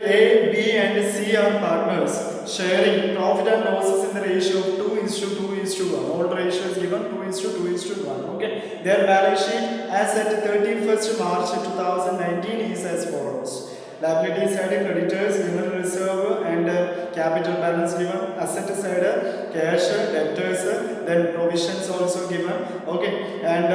A, B and C are partners sharing profit and losses in the ratio of 2:2:1. All ratio is given 2:2:1. Okay. Their balance sheet as at 31st March 2019 is as follows. Liability side creditors given reserve and capital balance given. Asset side cash, debtors, then provisions also given. Okay. And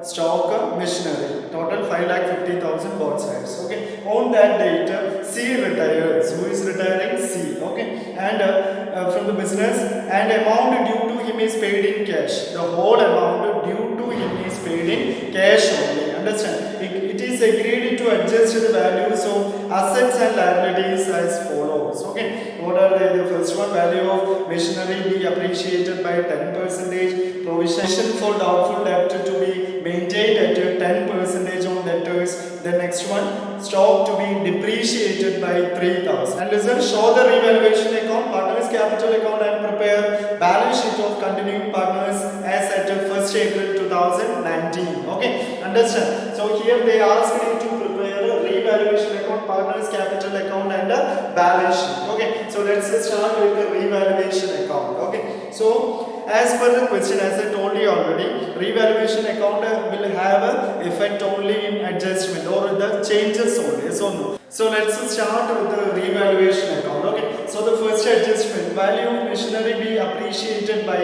stock, machinery, total 5,50,000 both sides. Okay, on that date C retires. Who is retiring? C. Okay, and from the business, and amount due to him is paid in cash. The whole amount due to him is paid in cash only. Understand? It is agreed to adjust the values of assets and liabilities as follows. Okay, what are they? The first one, value of machinery be appreciated by 10%. Provision for doubtful debt to be maintained at 10% on debtors. The next one, stock to be depreciated by 3,000. And listen, show the revaluation account, partners capital account, and prepare balance sheet of continuing partners as at 1st April 2019. Okay, understand? So here they asked you to prepare a revaluation account, partners capital account, and a balance sheet. Okay, so let's start with the revaluation account. Okay, so as per the question, as I told you already, revaluation account will have a effect only in adjustment or the changes only. Yes or no? So let's start with the revaluation account. Okay. So the first adjustment, value of machinery be appreciated by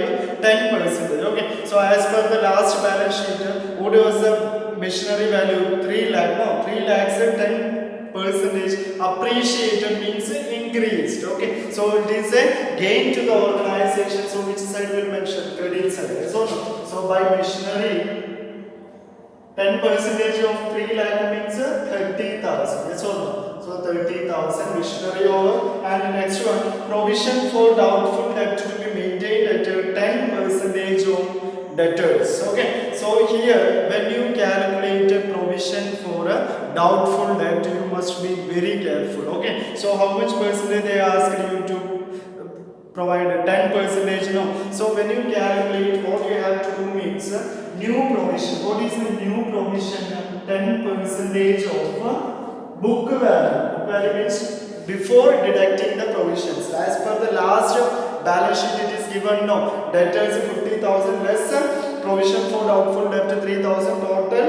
10%. Okay. So as per the last balance sheet, what was the machinery value? 3 lakh. No, 3 lakhs and 10% appreciated means increased. Okay, so it is a gain to the organization. So which side will mention? Credit side. So by machinery 10% of 3 lakh means 30,000. Yes or no? So 30,000 machinery over. And next one, provision for doubtful debt to be maintained at 10% on debtors. Okay, so here when you calculate a provision for a doubtful debt, you must be very careful. Okay, so how much percentage they ask you to provide? 10%. No, so when you calculate, what you have to do means new provision. What is the new provision? 10% of book value. Book value means before deducting the provisions. As per the last balance sheet, it is given. No, debtors 50,000 less provision for doubtful debt 3,000, total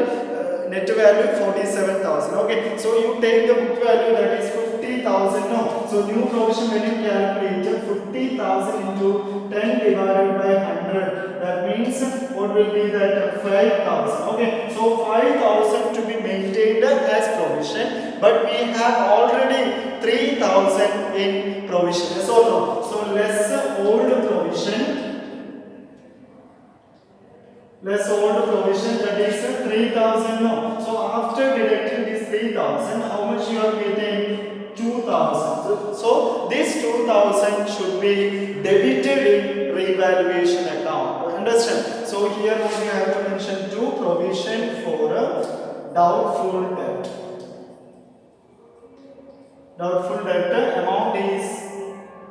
net value 47,000. Okay, so you take the book value, that is 50,000. No, so new provision when you calculate 50,000 into 10 divided by 100, that means what will be that? 5,000. Okay, so 5,000 to be maintained as provision, but we have already 3,000 in provision. So no, so less old provision. Less old provision, that is 3,000. No, so after deducting this 3,000, how much you are getting? 2,000. So this 2,000 should be debited in revaluation account. Understand? So here we have to mention two provision for a doubtful debt. Doubtful debt amount is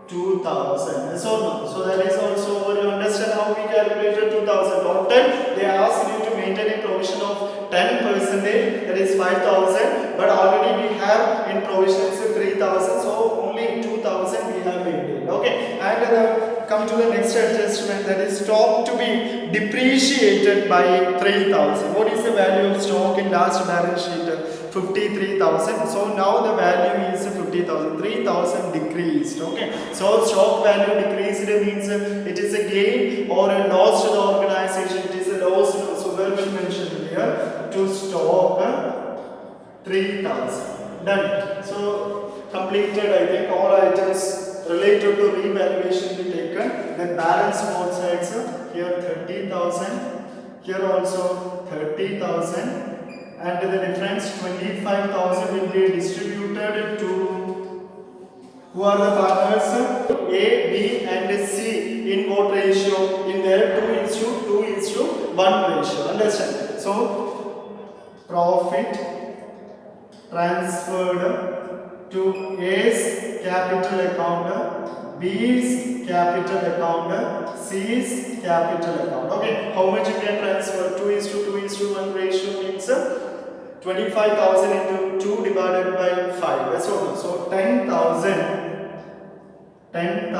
2,000. So no, so that is also, you understand how we calculated 2,000. Total they asked you to maintain a provision of 10%, that is 5,000, but already we have in provisions 3,000, so only 2,000 we have maintained. Okay, and come to the next adjustment, that is stock to be depreciated by 3,000. What is the value of stock in last balance sheet? 53,000. So now the value is 50,000. 3,000 decreased. Okay, so stock value decreased means it is a gain or a loss to the organization. It is a loss. So where we mentioned here to stock 3,000. Done. So completed. I think all items related to revaluation be taken. Then balance both sides. Here 30,000. Here also 30,000. And the difference 25,000 will be distributed to who are the partners? A, B and C in what ratio? In their 2:1 ratio. Understand? So profit transferred to A's capital account, B's capital account, C's capital account. Okay, how much you can transfer? 2:1 ratio means 25,000 into 2 divided by 5. Yes or no? So 10,000 and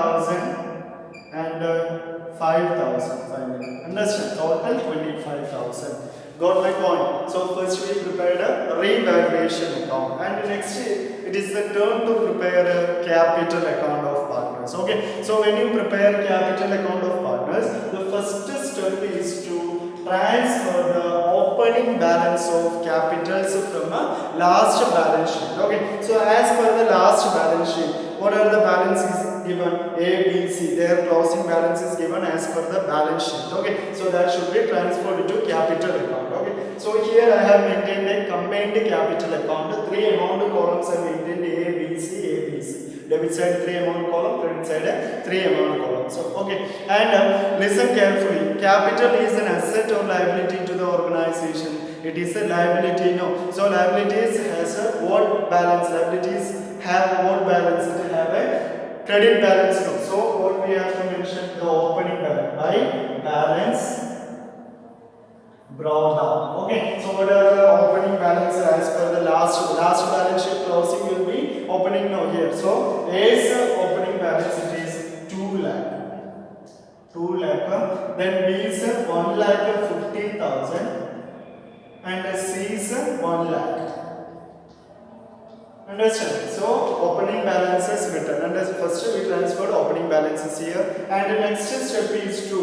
5,000 finally. Understand? Total 25,000. Got my point. So first we prepared a revaluation account, and next it is the turn to prepare a capital account of partners. Okay. So when you prepare capital account of partners, the first step is to transfer the opening balance of capitals from a last balance sheet. Okay. So as per the last balance sheet, what are the balances given? A, B, C. Their closing balance is given as per the balance sheet. Okay. So that should be transferred to capital account. Okay. So here I have maintained a combined capital account. Three amount columns are maintained: A, B, C, A, B, C. Debit side 3 amount column, credit side 3 amount column. So okay. And listen carefully. Capital is an asset or liability to the organization. It is a liability. No. So liabilities has a what balance? Liabilities have what balance? It have a credit balance. No. So what we have to mention? The opening balance. By balance brought down. Okay. So what are the opening balance as per the last balance sheet closing will be opening now here. So A's opening balance it is 2 lakh. 2 lakh. Then B's 1 lakh 50,000. And C's 1 lakh. Understand? So opening balances written, and as first we transferred opening balances here, and the next step is to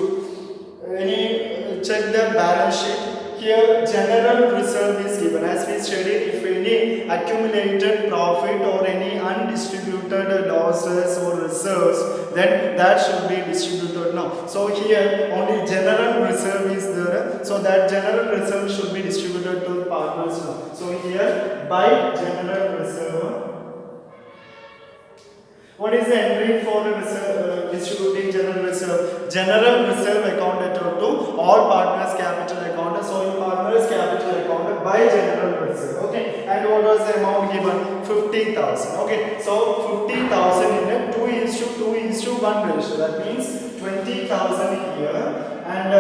check the balance sheet. Here general reserve is given. As we studied, if any accumulated profit or any undistributed losses or reserves, then that should be distributed now. So here only general reserve is there, so that general reserve should be distributed to partners now. So here by general reserve, what is the entry for reserve, distributing general reserve? General reserve account to all partners capital account. So in partners capital account by general reserve. Okay. And what was the amount given? 50,000. Okay. So 50,000 in a 2:1 ratio. That means 20,000 here. And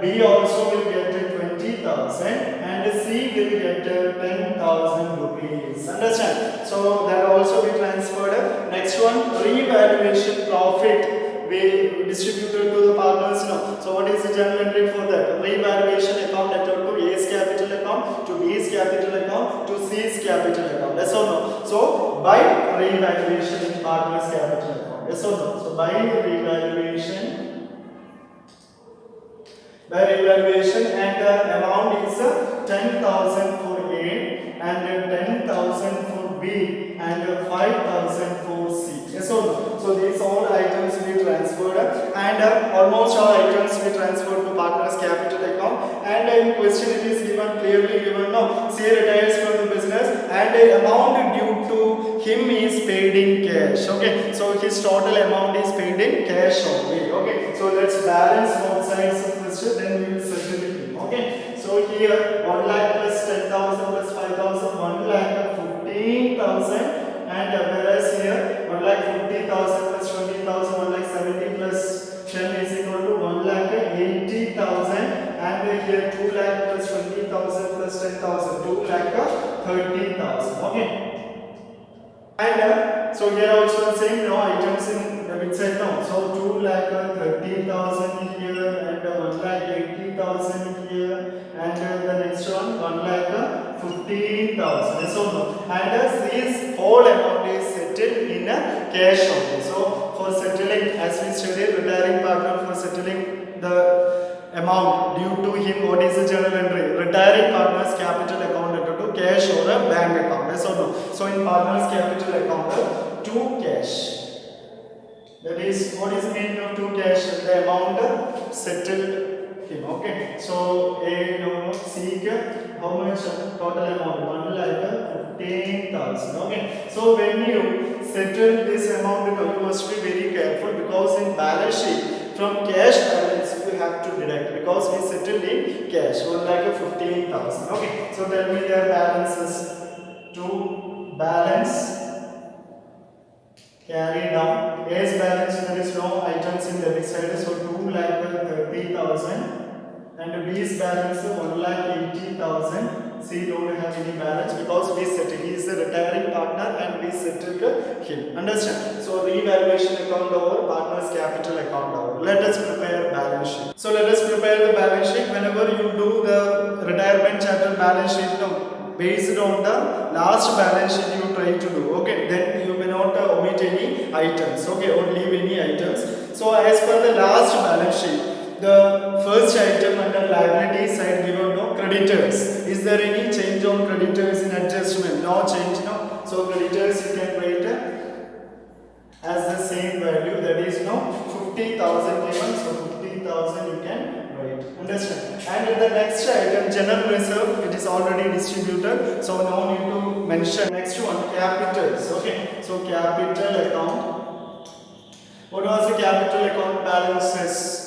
B also will get 20,000, and C will get 10,000 rupees. Understand? So that also we transferred. Next one, revaluation profit we distributed to the partners now. So what is the journal entry for that? Revaluation account to A's capital account, to B's capital account, to C's capital account. Yes or no? So by revaluation in partners capital account. Yes or no? So by revaluation. By revaluation, and the amount is 10,000 for A, and 10,000 for B, and 5,000 for C. Yes or no? So these all items we transferred, and almost all items we transferred to partners capital account. And in question it is given, clearly given now. C retires from the business, and the amount due to him is paid in cash. Okay, so his total amount is paid in cash only. Okay, so let's balance both sides first, then we will settle it. Okay, so here 1 lakh plus 10,000 plus 5,000, 1 lakh 15,000, and whereas here 1 lakh 50,000 plus 20,000, 1 lakh 70 plus 10 is equal to 1 lakh 80,000, and here 2 lakh plus 20,000 plus 10,000, 2 lakh 30,000. Okay. And so here also the same, no items in the big side now. So 2 lakh 30,000 here, and 1 lakh 80,000 here, and the next one 1 lakh 15,000. So no, and this whole amount is settled in a cash only. So for settling, as we studied, retiring partner for settling the amount due to him, what is the journal entry? Retiring partner's capital account to cash or a bank account. Yes or no? So in partner's capital account to cash. That is, what is the meaning of to cash? The amount settled him. Okay. So A no seek how much total amount? 1 lakh 15,000. Okay. So when you settle this amount, you must be very careful, because in balance sheet, from cash balance you have to deduct, because we settled in cash 1 lakh 15,000. Okay, so tell me their balances. To balance carry down A's balance, there is no items in debit side, so 2 lakh 30,000, And B's balance 1,80,000. C don't have any balance because we settled. He is a retiring partner and we settled him. Understand? So revaluation account over partner's capital account over. Let us prepare balance sheet. So let us prepare the balance sheet. Whenever you do the retirement chapter balance sheet, no, based on the last balance sheet you try to do. Okay, then you may not omit any items. Okay, or leave any items. So as per the last balance sheet, the first item under liability side given no creditors. Is there any change on creditors in adjustment? No change, no. So creditors you can write as the same value, that is no 50,000 given. So 50,000 you can write. Understand? And the next item general reserve, it is already distributed. So no need to mention. Next one capitals. Okay. So capital account. What was the capital account balances?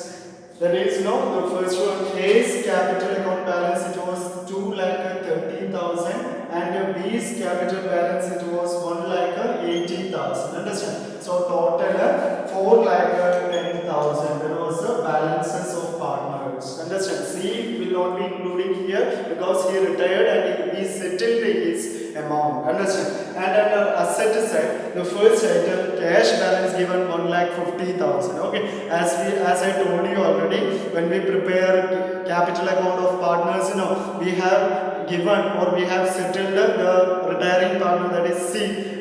That is no, the first one A's capital account balance it was 2,30,000 and B's capital balance it was 1,80,000. Understand? So total 4,10,000. That was the balances of partners. Understand? C will not be including here because he retired and he settled his amount. Understand? And under asset side, the first item cash balance given 1,50,000. Okay, as I told you already, when we prepare capital account of partners, you know, we have given or we have settled the retiring partner, that is C,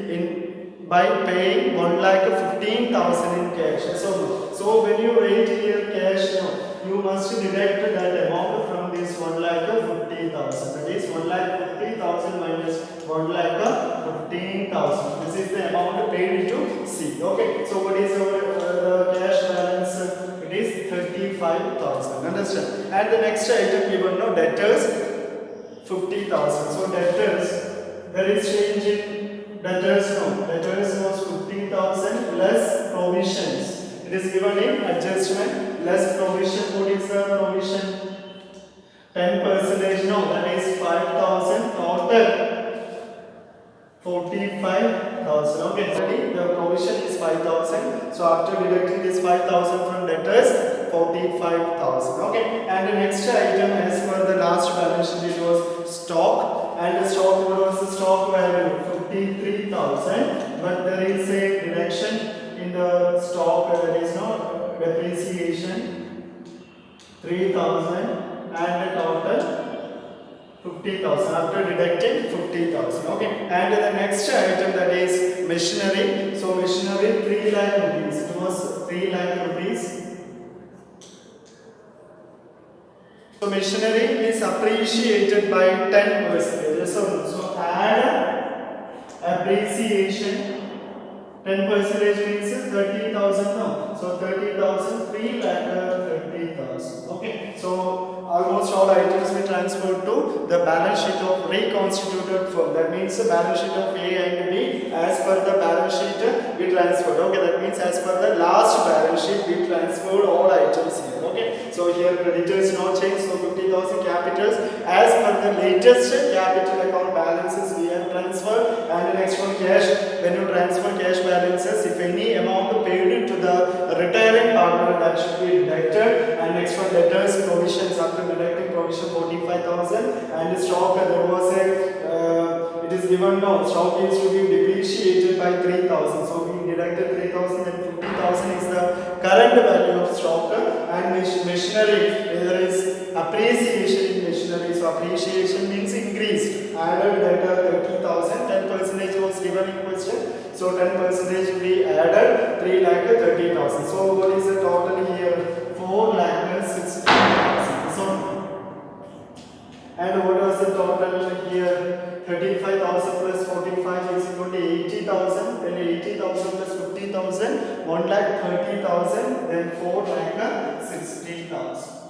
in by paying 1,15,000 in cash. So when you write here cash, you must deduct that amount from this 1,50,000. That is 1,50,000 minus 1,15,000. This is the amount paid to C. Okay. So what is our cash balance? It is 35,000. Understand? And the next item given no debtors 50,000. So debtors, there is change in debtors. No, debtors was 50,000 less provisions. It is given in adjustment less provision. What is the provision? 10%. No, that is 5,000. Total 45,000. Okay, so the provision is 5,000. So after deducting this 5,000 from debtors, 45,000. Okay, and the next item as per the last balance sheet it was stock, and the stock, what was the stock value? 53,000. But there is a reduction in the stock, there is no depreciation 3,000 and the total 50,000 after deducting 50,000. Okay, and the next item that is machinery. So machinery 3 lakh rupees. It was 3 lakh rupees. So machinery is appreciated by 10%. So add appreciation. 10% means 30,000. No, so 30,000, 3 lakh 30,000. Okay, so almost all items we transferred to the balance sheet of reconstituted firm. That means the balance sheet of A and B as per the balance sheet we transferred. Okay, that means as per the last balance sheet we transferred all items here. Okay, so here creditors no change, so 50,000 capitals as per the latest capital account balances we have transferred. And the next one cash. When you transfer cash balances, if any amount paid to the retiring partner, that should be deducted. And next one debtors provisions, after deducting provision 45,000, and stock there was a it is given now stock is to be depreciated by 3,000. So we deducted 3,000 and 50,000 is the current value of stock. And machinery, there is appreciation in machinery. So appreciation means increased. Added that 30,000, 10% was given in question. So 10% we added 3 lakh 30,000. So what is the total here? 4 lakh 60,000. So and what was the total here? 35,000 plus 45 is equal to 80,000. Then 80,000 plus 50,000, 1 lakh 30,000. Then 4 lakh 60,000.